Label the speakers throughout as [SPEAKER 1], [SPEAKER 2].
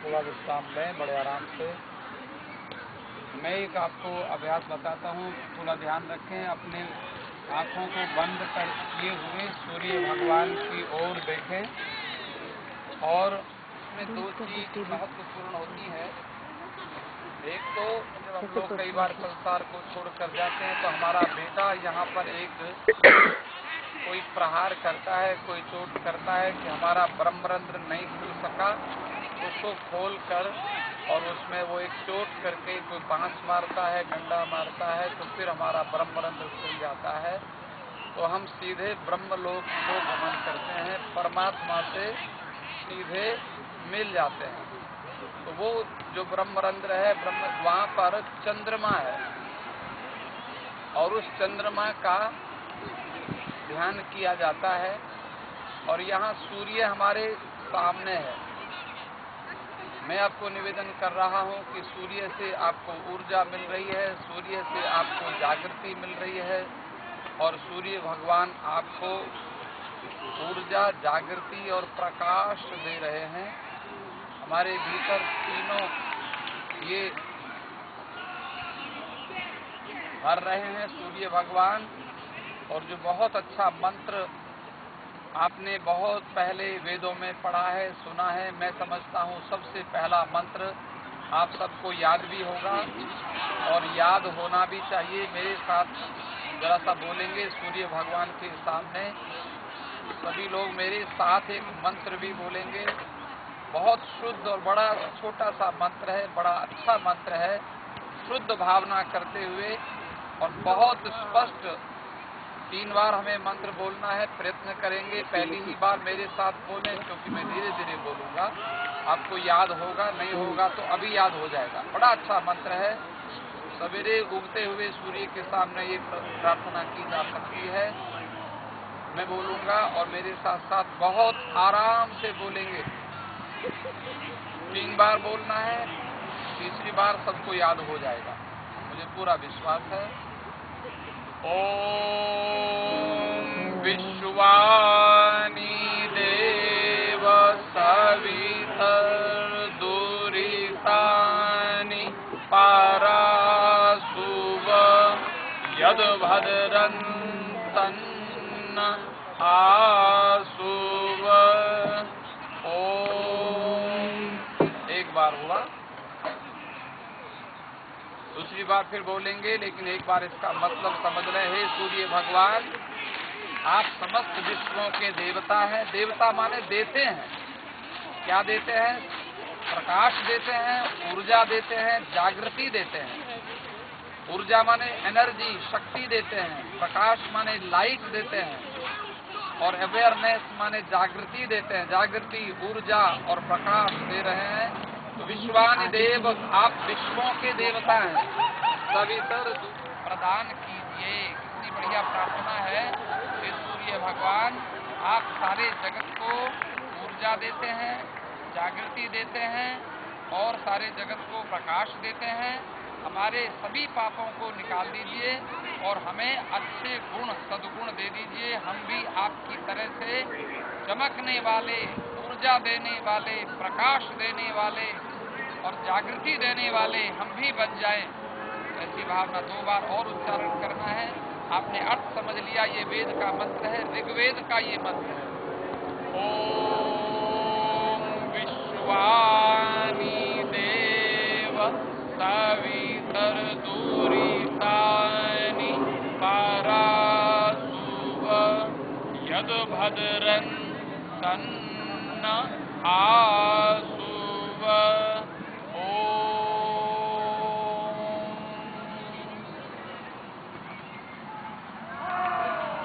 [SPEAKER 1] थोड़ा विश्राम लें बड़े आराम से। मैं एक आपको अभ्यास बताता हूँ, थोड़ा ध्यान रखें। अपने आँखों को बंद कर किए हुए सूर्य भगवान की ओर देखें। और इसमें दो चीज महत्वपूर्ण होती है। एक तो जब हम लोग कई बार संसार को छोड़कर जाते हैं तो हमारा बेटा यहाँ पर एक कोई प्रहार करता है, कोई चोट करता है कि हमारा ब्रह्मरंध्र नहीं खुल सका, उसको खोल कर और उसमें वो एक चोट करके कोई बांस मारता है, डंडा मारता है, तो फिर हमारा ब्रह्मरंध्र खुल जाता है। तो हम सीधे ब्रह्मलोक को गमन करते हैं, परमात्मा से सीधे मिल जाते हैं। तो वो जो ब्रह्मरंध्र है, वहाँ पर चंद्रमा है और उस चंद्रमा का ध्यान किया जाता है। और यहाँ सूर्य हमारे सामने है। मैं आपको निवेदन कर रहा हूँ कि सूर्य से आपको ऊर्जा मिल रही है, सूर्य से आपको जागृति मिल रही है और सूर्य भगवान आपको ऊर्जा, जागृति और प्रकाश दे रहे हैं। हमारे भीतर तीनों ये भर रहे हैं सूर्य भगवान। और जो बहुत अच्छा मंत्र आपने बहुत पहले वेदों में पढ़ा है, सुना है, मैं समझता हूँ सबसे पहला मंत्र आप सबको याद भी होगा और याद होना भी चाहिए। मेरे साथ जरा सा बोलेंगे सूर्य भगवान के सामने। सभी लोग मेरे साथ एक मंत्र भी बोलेंगे। बहुत शुद्ध और बड़ा छोटा सा मंत्र है, बड़ा अच्छा मंत्र है। शुद्ध भावना करते हुए और बहुत स्पष्ट 3 बार हमें मंत्र बोलना है। प्रयत्न करेंगे पहली ही बार मेरे साथ बोलें, क्योंकि मैं धीरे धीरे बोलूँगा। आपको याद होगा, नहीं होगा तो अभी याद हो जाएगा। बड़ा अच्छा मंत्र है। सवेरे उगते हुए सूर्य के सामने ये प्रार्थना की जा सकती है। मैं बोलूँगा और मेरे साथ साथ बहुत आराम से बोलेंगे। 3 बार बोलना है, तीसरी बार सबको याद हो जाएगा, मुझे पूरा विश्वास है। ओम विश्वानि देव सवितर दुरितानि पारासुव यद भद्रन्तन्न आसुव। ओम एक बार हुआ, दूसरी बार फिर बोलेंगे, लेकिन एक बार इसका मतलब समझ रहे हैं। सूर्य भगवान आप समस्त विश्वों के देवता हैं। देवता माने देते हैं। क्या देते हैं? प्रकाश देते हैं, ऊर्जा देते हैं, जागृति देते हैं। ऊर्जा माने एनर्जी, शक्ति देते हैं। प्रकाश माने लाइट देते हैं और अवेयरनेस माने जागृति देते हैं। जागृति, ऊर्जा और प्रकाश दे रहे हैं। तो विश्वानि देव, आप विश्वों के देवता हैं। सवितर प्रदान कीजिए। कितनी बढ़िया प्रार्थना है। हे सूर्य भगवान, आप सारे जगत को ऊर्जा देते हैं, जागृति देते हैं और सारे जगत को प्रकाश देते हैं। हमारे सभी पापों को निकाल दीजिए और हमें अच्छे गुण, सद्गुण दे दीजिए। हम भी आपकी तरह से चमकने वाले, ऊर्जा देने वाले, प्रकाश देने वाले और जागृति देने वाले हम भी बन जाएं। ऐसी भावना 2 बार और उच्चारण करना है। आपने अर्थ समझ लिया, ये वेद का मंत्र है, ऋग्वेद का ये मंत्र है। ओम विश्वानि देव सवितर दुरितानि पारासुव यद भद्रन्तन्न आसुव।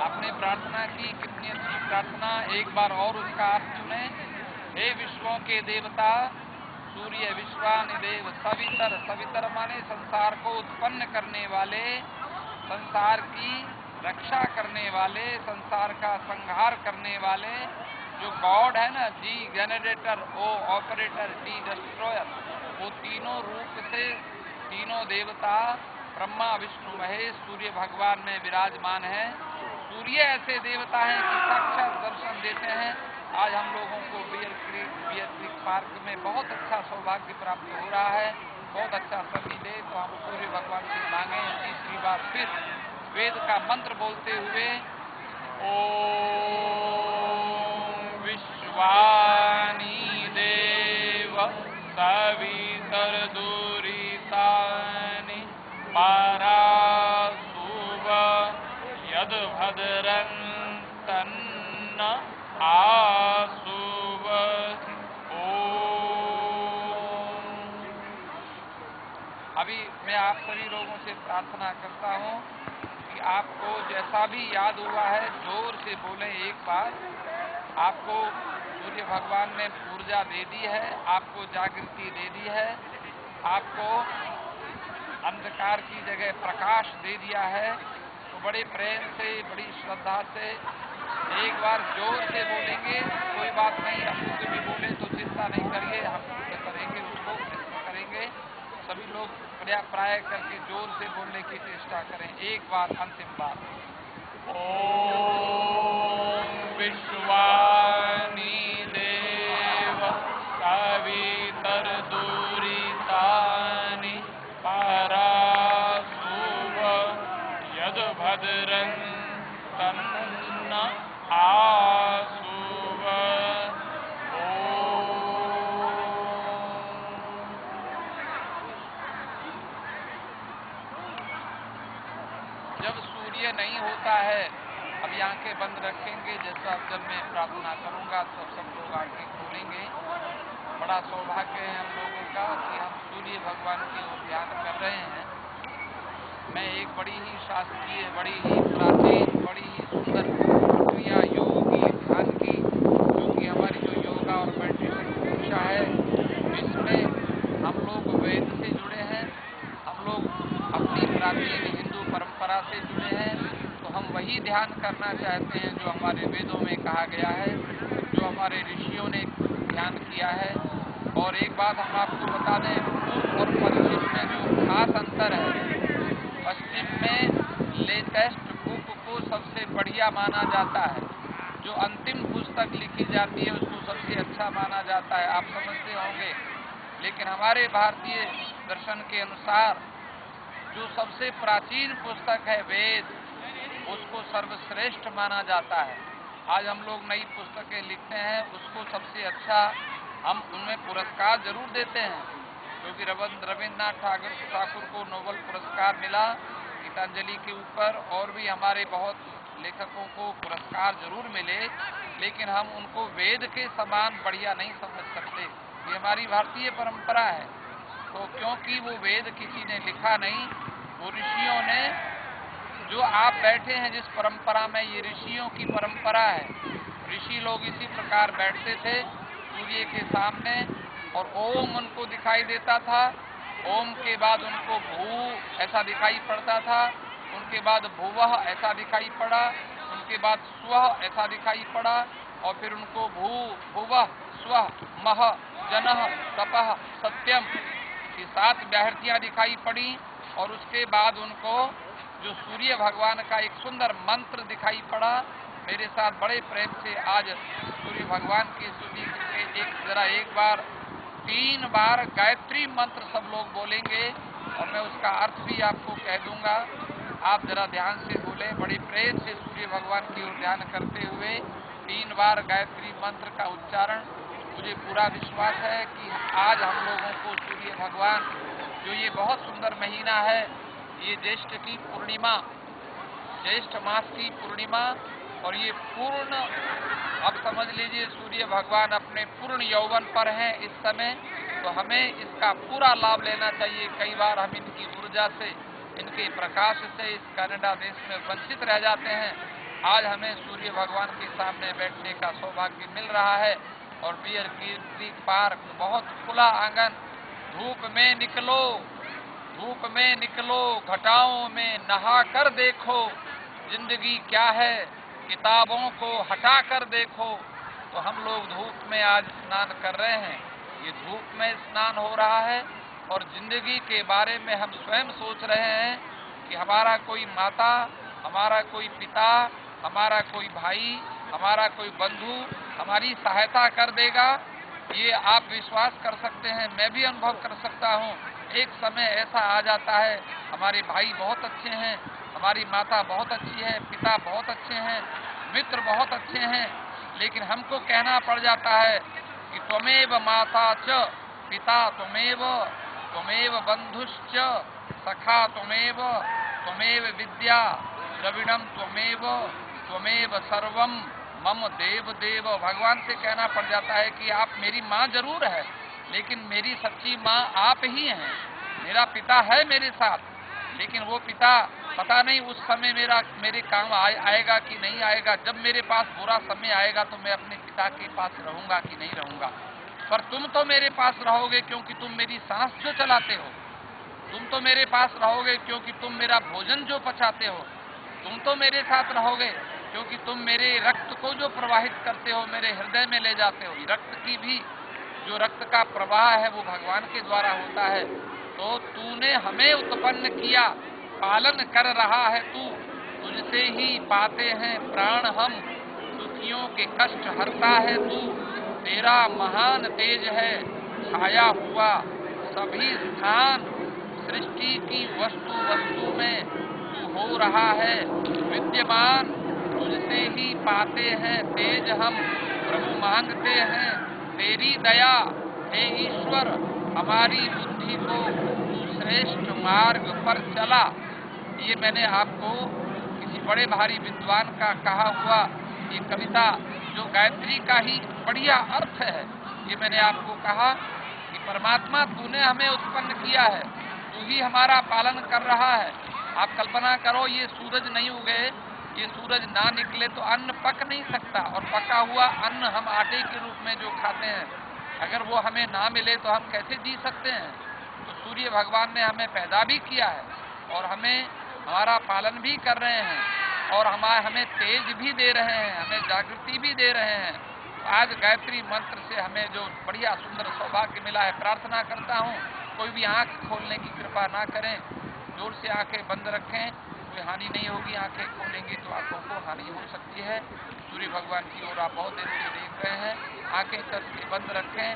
[SPEAKER 1] आपने प्रार्थना की, कितनी अच्छी प्रार्थना। एक बार और उसका अर्थ सुने। हे विश्वों के देवता, सूर्य विश्वानिदेव सवितर, सवितर माने संसार को उत्पन्न करने वाले, संसार की रक्षा करने वाले, संसार का संहार करने वाले, जो गॉड है ना, G generator, O operator, D destroyer, वो तीनों रूप से तीनों देवता ब्रह्मा विष्णु महेश सूर्य भगवान में विराजमान है। सूर्य ऐसे देवता हैं कि साक्षात दर्शन देते हैं। आज हम लोगों को बियर क्रीक पार्क में बहुत अच्छा सौभाग्य प्राप्त हो रहा है, बहुत अच्छा समय दे, तो हम सूर्य भगवान से मांगे तीसरी बार फिर वेद का मंत्र बोलते हुए, ओम विश्वानि देव सवितर दुरितानि पराशुभ यद भद्रं तन्न आशुभ। अभी मैं आप सभी लोगों से प्रार्थना करता हूँ कि आपको जैसा भी याद हुआ है जोर से बोले एक बार। आपको सूर्य भगवान ने ऊर्जा दे दी है, आपको जागृति दे दी है, आपको अंधकार की जगह प्रकाश दे दिया है। तो बड़े प्रेम से, बड़ी श्रद्धा से एक बार जोर से बोलेंगे। कोई बात नहीं, हम लोग भी बोले तो चिंता नहीं करिए, हम करेंगे उसको, प्रयत्न करेंगे। सभी लोग प्राय करके जोर से बोलने की चेष्टा करें। एक बार, अंतिम बार, ओम विश्वानि देव सवितर दुरितानि पराशुभ यद भद्रं तन्न आशुभ। जब सूर्य नहीं होता है, अभी आंखें बंद रखेंगे। जैसा जब मैं प्रार्थना करूंगा तो सब लोग आंखें खोलेंगे। बड़ा सौभाग्य है हम लोगों का कि हम सूर्य भगवान की ओर ध्यान कर रहे हैं। मैं एक बड़ी ही शास्त्रीय, बड़ी ही प्राचीन, बड़ी ही सुंदर क्रिया योग की, ध्यान की, क्योंकि हमारी जो योगा और मेडिटेशन की दिशा है, इसमें हम लोग वेद से जुड़े हैं, हम लोग अपनी प्राचीन हिंदू परंपरा से जुड़े हैं। तो हम वही ध्यान करना चाहते हैं जो हमारे वेदों में कहा गया है, जो हमारे ऋषियों ने ध्यान किया है। और एक बात हम आपको बता दें, पूर्व और पश्चिम में जो खास अंतर है, पश्चिम में लेटेस्ट बुक को सबसे बढ़िया माना जाता है, जो अंतिम पुस्तक लिखी जाती है उसको सबसे अच्छा माना जाता है, आप समझते होंगे। लेकिन हमारे भारतीय दर्शन के अनुसार जो सबसे प्राचीन पुस्तक है वेद, उसको सर्वश्रेष्ठ माना जाता है। आज हम लोग नई पुस्तकें लिखते हैं, उसको सबसे अच्छा हम उनमें पुरस्कार जरूर देते हैं, क्योंकि रविन्द्रनाथ ठाकुर को नोबेल पुरस्कार मिला गीतांजलि के ऊपर, और भी हमारे बहुत लेखकों को पुरस्कार जरूर मिले, लेकिन हम उनको वेद के समान बढ़िया नहीं समझ सकते। ये हमारी भारतीय परंपरा है। तो क्योंकि वो वेद किसी ने लिखा नहीं, वो ऋषियों ने, जो आप बैठे हैं जिस परंपरा में, ये ऋषियों की परंपरा है। ऋषि लोग इसी प्रकार बैठते थे सूर्य के सामने, और ओम उनको दिखाई देता था। ओम के बाद उनको भू ऐसा दिखाई पड़ता था, उनके बाद भुवः ऐसा दिखाई पड़ा, उनके बाद स्वः ऐसा दिखाई पड़ा, और फिर उनको भू भुवः स्वः मह जनः तपः सत्यम, ये 7 व्याहृतियां दिखाई पड़ी। और उसके बाद उनको जो सूर्य भगवान का एक सुंदर मंत्र दिखाई पड़ा। मेरे साथ बड़े प्रेम से आज सूर्य भगवान की स्तुति एक बार 3 बार गायत्री मंत्र सब लोग बोलेंगे, और मैं उसका अर्थ भी आपको कह दूंगा। आप जरा ध्यान से बोले, बड़े प्रेम से सूर्य भगवान की ओर ध्यान करते हुए 3 बार गायत्री मंत्र का उच्चारण। मुझे पूरा विश्वास है कि आज हम लोगों को सूर्य भगवान, जो ये बहुत सुंदर महीना है, ये ज्येष्ठ की पूर्णिमा, ज्येष्ठ मास की पूर्णिमा, और ये पूर्ण, अब समझ लीजिए सूर्य भगवान अपने पूर्ण यौवन पर हैं इस समय, तो हमें इसका पूरा लाभ लेना चाहिए। कई बार हम इनकी ऊर्जा से, इनके प्रकाश से इस कनाडा देश में वंचित रह जाते हैं, आज हमें सूर्य भगवान के सामने बैठने का सौभाग्य मिल रहा है। और बियर क्रीक पार्क बहुत खुला आंगन, धूप में निकलो, घटाओं में नहा कर देखो, जिंदगी क्या है किताबों को हटा कर देखो। तो हम लोग धूप में आज स्नान कर रहे हैं, ये धूप में स्नान हो रहा है और जिंदगी के बारे में हम स्वयं सोच रहे हैं कि हमारा कोई माता, हमारा कोई पिता, हमारा कोई भाई, हमारा कोई बंधु हमारी सहायता कर देगा। ये आप विश्वास कर सकते हैं, मैं भी अनुभव कर सकता हूँ। एक समय ऐसा आ जाता है, हमारे भाई बहुत अच्छे हैं, हमारी माता बहुत अच्छी है, पिता बहुत अच्छे हैं, मित्र बहुत अच्छे हैं, लेकिन हमको कहना पड़ जाता है कि त्वमेव माता च पिता त्वमेव बंधुश्च सखा त्वमेव विद्या द्रविणम त्वमेव सर्वम मम देव। भगवान से कहना पड़ जाता है कि आप मेरी माँ जरूर है, लेकिन मेरी सच्ची माँ आप ही हैं। मेरा पिता है मेरे साथ, लेकिन वो पिता पता नहीं उस समय मेरे काम आएगा कि नहीं आएगा। जब मेरे पास बुरा समय आएगा तो मैं अपने पिता के पास रहूंगा कि नहीं रहूंगा। पर तुम तो मेरे पास रहोगे, क्योंकि तुम मेरी सांस जो चलाते हो। तुम तो मेरे पास रहोगे क्योंकि तुम मेरा भोजन जो पचाते हो। तुम तो मेरे साथ रहोगे क्योंकि तुम मेरे रक्त को जो प्रवाहित करते हो, मेरे हृदय में ले जाते हो। रक्त की भी जो रक्त का प्रवाह है वो भगवान के द्वारा होता है। तो तूने हमें उत्पन्न किया, पालन कर रहा है तू, तुझसे ही पाते हैं प्राण हम, दुखियों के कष्ट हरता है तू, तेरा महान तेज है छाया हुआ सभी स्थान, सृष्टि की वस्तु में तू हो रहा है विद्यमान, तुझसे ही पाते हैं तेज हम, प्रभु मांगते हैं तेरी दया, हे ईश्वर हमारी बुद्धि को तू श्रेष्ठ मार्ग पर चला। ये मैंने आपको किसी बड़े भारी विद्वान का कहा हुआ ये कविता, जो गायत्री का ही बढ़िया अर्थ है। ये मैंने आपको कहा कि परमात्मा तूने हमें उत्पन्न किया है, तू ही हमारा पालन कर रहा है। आप कल्पना करो, ये सूरज नहीं उगे, ये सूरज ना निकले तो अन्न पक नहीं सकता, और पका हुआ अन्न हम आटे के रूप में जो खाते हैं, अगर वो हमें ना मिले तो हम कैसे जी सकते हैं। तो सूर्य भगवान ने हमें पैदा भी किया है और हमारा पालन भी कर रहे हैं, और हमें तेज भी दे रहे हैं, हमें जागृति भी दे रहे हैं। आज गायत्री मंत्र से हमें जो बढ़िया सुंदर सौभाग्य मिला है, प्रार्थना करता हूँ कोई भी आंख खोलने की कृपा ना करें, जोर से आंखें बंद रखें, कोई हानि नहीं होगी। आंखें खोलेंगे तो आंखों को हानि हो सकती है। सूर्य भगवान की ओर आप बहुत देर से देख रहे हैं, आंखें कस के बंद रखें,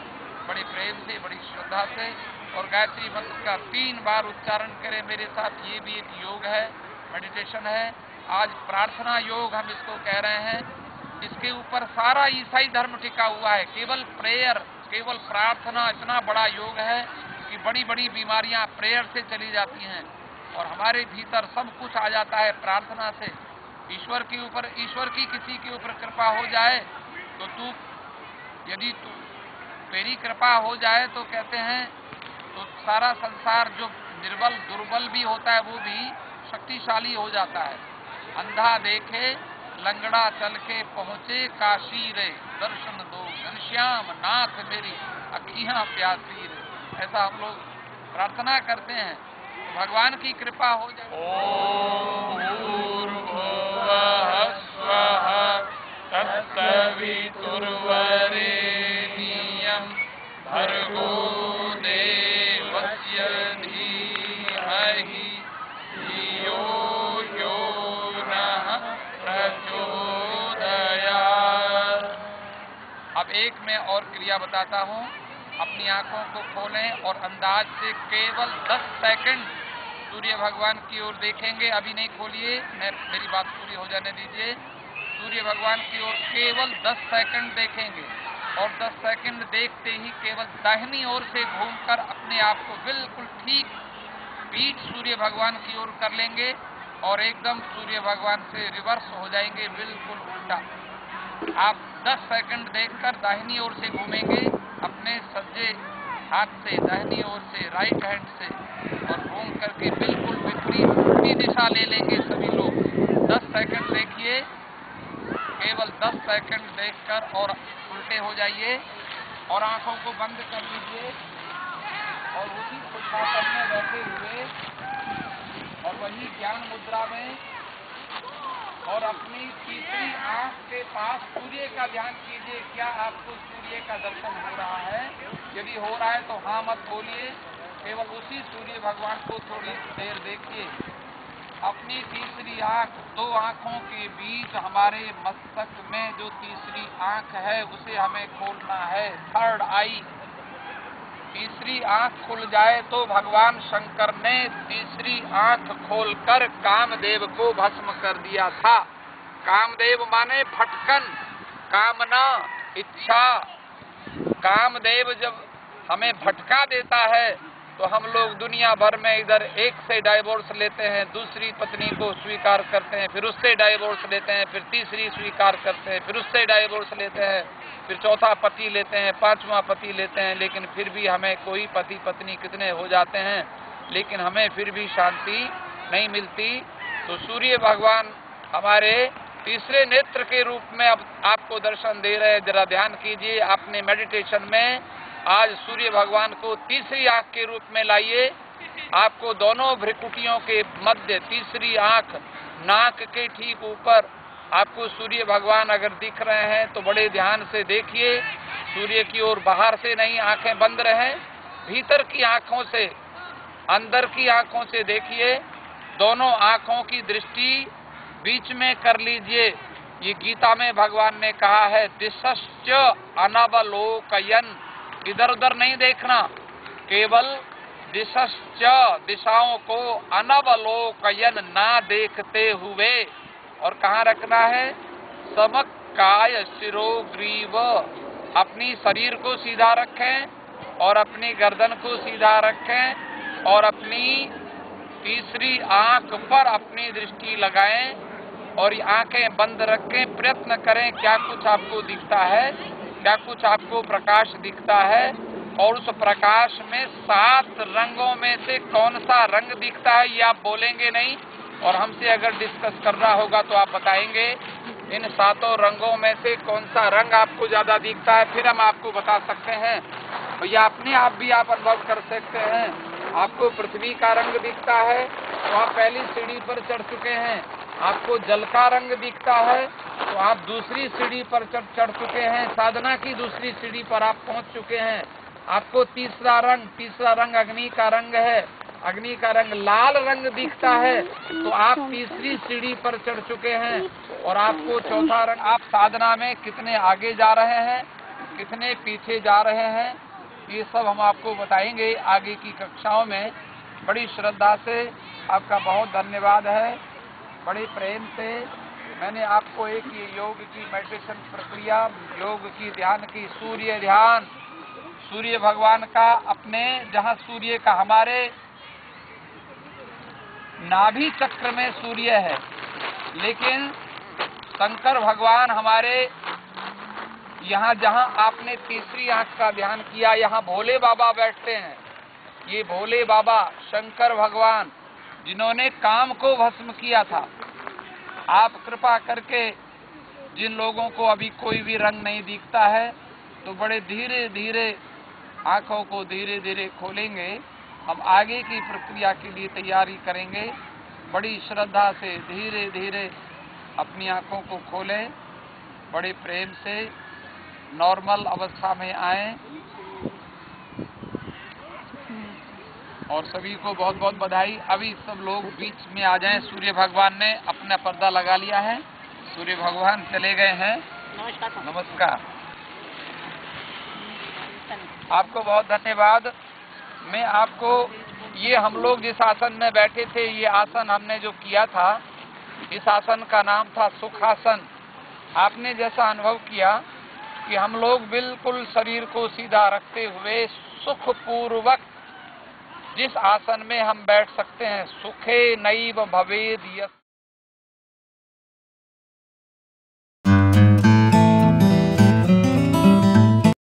[SPEAKER 1] बड़े प्रेम से, बड़ी श्रद्धा से, और गायत्री मंत्र का 3 बार उच्चारण करें मेरे साथ। ये भी एक योग है, मेडिटेशन है। आज प्रार्थना योग हम इसको कह रहे हैं। इसके ऊपर सारा ईसाई धर्म टिका हुआ है। केवल प्रेयर, केवल प्रार्थना इतना बड़ा योग है कि बड़ी बड़ी बीमारियां प्रेयर से चली जाती हैं, और हमारे भीतर सब कुछ आ जाता है प्रार्थना से। ईश्वर की किसी के ऊपर कृपा हो जाए तो यदि तेरी कृपा हो जाए तो कहते हैं तो सारा संसार जो निर्बल दुर्बल भी होता है वो भी शक्तिशाली हो जाता है। अंधा देखे लंगड़ा चल के पहुँचे काशी रे, दर्शन दो घनश्याम नाथ मेरी अखियां प्यासी रे। ऐसा हम लोग प्रार्थना करते हैं, तो भगवान की कृपा हो जाए। ओम भूर्भुवः स्वः तत्सवितुर्वरेण्यं भर्गो देवस्य धीमहि धियो यो नः प्रचोदयात्। अब एक मैं और क्रिया बताता हूँ। अपनी आंखों को खोलें और अंदाज से केवल 10 सेकंड सूर्य भगवान की ओर देखेंगे। अभी नहीं खोलिए, मेरी बात पूरी हो जाने दीजिए। सूर्य भगवान की ओर केवल 10 सेकंड देखेंगे, और 10 सेकंड देखते ही केवल दाहिनी ओर से घूमकर अपने आप को बिल्कुल ठीक पीठ सूर्य भगवान की ओर कर लेंगे, और एकदम सूर्य भगवान से रिवर्स हो जाएंगे, बिल्कुल उल्टा। आप 10 सेकंड देखकर दाहिनी ओर से घूमेंगे अपने सज्जे हाथ से, दाहिनी ओर से, राइट हैंड से, और घूम करके बिल्कुल विपरीत दिशा ले लेंगे सभी लोग। 10 सेकंड देखिए, केवल 10 सेकंड देखकर और उल्टे हो जाइए और आंखों को बंद कर लीजिए और उसी सुखासन में बैठे हुए और वही ज्ञान मुद्रा में और अपनी तीसरी आंख के पास सूर्य का ध्यान कीजिए। क्या आपको सूर्य का दर्शन हो रहा है? यदि हो रहा है तो हाँ मत बोलिए, केवल उसी सूर्य भगवान को थोड़ी देर देखिए। अपनी तीसरी आंख, दो आंखों के बीच हमारे मस्तक में जो तीसरी आंख है उसे हमें खोलना है, थर्ड आई। तीसरी आंख खुल जाए तो भगवान शंकर ने तीसरी आंख खोलकर कामदेव को भस्म कर दिया था। कामदेव माने भटकन, कामना, इच्छा। कामदेव जब हमें भटका देता है तो हम लोग दुनिया भर में इधर एक से डाइवोर्स लेते हैं, दूसरी पत्नी को स्वीकार करते हैं, फिर उससे डाइवोर्स लेते हैं, फिर तीसरी स्वीकार करते हैं, फिर उससे डाइवोर्स लेते हैं, फिर चौथा पति लेते हैं, पांचवा पति लेते हैं, लेकिन फिर भी हमें कोई पति पत्नी कितने हो जाते हैं, लेकिन हमें फिर भी शांति नहीं मिलती। तो सूर्य भगवान हमारे तीसरे नेत्र के रूप में अब आपको दर्शन दे रहे हैं। जरा ध्यान कीजिए अपने मेडिटेशन में। आज सूर्य भगवान को तीसरी आंख के रूप में लाइए। आपको दोनों भ्रिकुटियों के मध्य तीसरी आंख, नाक के ठीक ऊपर आपको सूर्य भगवान अगर दिख रहे हैं तो बड़े ध्यान से देखिए। सूर्य की ओर बाहर से नहीं, आंखें बंद रहें, भीतर की आंखों से, अंदर की आंखों से देखिए। दोनों आंखों की दृष्टि बीच में कर लीजिए। ये गीता में भगवान ने कहा है, दिशश्च अनवलोकयन, इधर उधर नहीं देखना, केवल दिशश्च, दिशाओं को, अनवलोकयन, ना देखते हुए। और कहाँ रखना है? समकाय शिरोग्रीव, अपनी शरीर को सीधा रखें और अपनी गर्दन को सीधा रखें और अपनी तीसरी आंख पर अपनी दृष्टि लगाएं और आंखें बंद रखें। प्रयत्न करें क्या कुछ आपको दिखता है, क्या कुछ आपको प्रकाश दिखता है और उस प्रकाश में 7 रंगों में से कौन सा रंग दिखता है ये आप बोलेंगे नहीं, और हमसे अगर डिस्कस करना होगा तो आप बताएंगे इन 7 रंगों में से कौन सा रंग आपको ज्यादा दिखता है, फिर हम आपको बता सकते हैं। और या अपने आप भी आप अनुभव कर सकते हैं। आपको पृथ्वी का रंग दिखता है तो आप पहली सीढ़ी पर चढ़ चुके हैं। आपको जल का रंग दिखता है तो आप दूसरी सीढ़ी पर चढ़ चुके हैं, साधना की दूसरी सीढ़ी पर आप पहुंच चुके हैं। आपको तीसरा रंग अग्नि का रंग है, अग्नि का रंग लाल रंग दिखता है तो आप तीसरी सीढ़ी पर चढ़ चुके हैं। और आपको चौथा रंग, आप साधना में कितने आगे जा रहे हैं, कितने पीछे जा रहे हैं, ये सब हम आपको बताएंगे आगे की कक्षाओं में। बड़ी श्रद्धा से आपका बहुत धन्यवाद है। बड़े प्रेम से मैंने आपको एक ये योग की मेडिटेशन प्रक्रिया, योग की ध्यान की, सूर्य ध्यान, सूर्य भगवान का अपने, जहाँ सूर्य का हमारे नाभि चक्र में सूर्य है, लेकिन शंकर भगवान हमारे यहाँ, जहाँ आपने तीसरी आंख का ध्यान किया, यहाँ भोले बाबा बैठते हैं। ये भोले बाबा शंकर भगवान जिन्होंने काम को भस्म किया था। आप कृपा करके, जिन लोगों को अभी कोई भी रंग नहीं दिखता है तो बड़े धीरे धीरे आंखों को धीरे धीरे खोलेंगे। हम आगे की प्रक्रिया के लिए तैयारी करेंगे। बड़ी श्रद्धा से धीरे धीरे अपनी आंखों को खोलें, बड़े प्रेम से नॉर्मल अवस्था में आएं। और सभी को बहुत बहुत बधाई। अभी सब लोग बीच में आ जाएं। सूर्य भगवान ने अपना पर्दा लगा लिया है, सूर्य भगवान चले गए हैं। नमस्कार, आपको बहुत धन्यवाद। मैं आपको, ये हम लोग जिस आसन में बैठे थे, ये आसन हमने जो किया था, इस आसन का नाम था सुखासन। आपने जैसा अनुभव किया कि हम लोग बिल्कुल शरीर को सीधा रखते हुए सुखपूर्वक जिस आसन में हम बैठ सकते हैं, सुखे नैव भवेद यस्य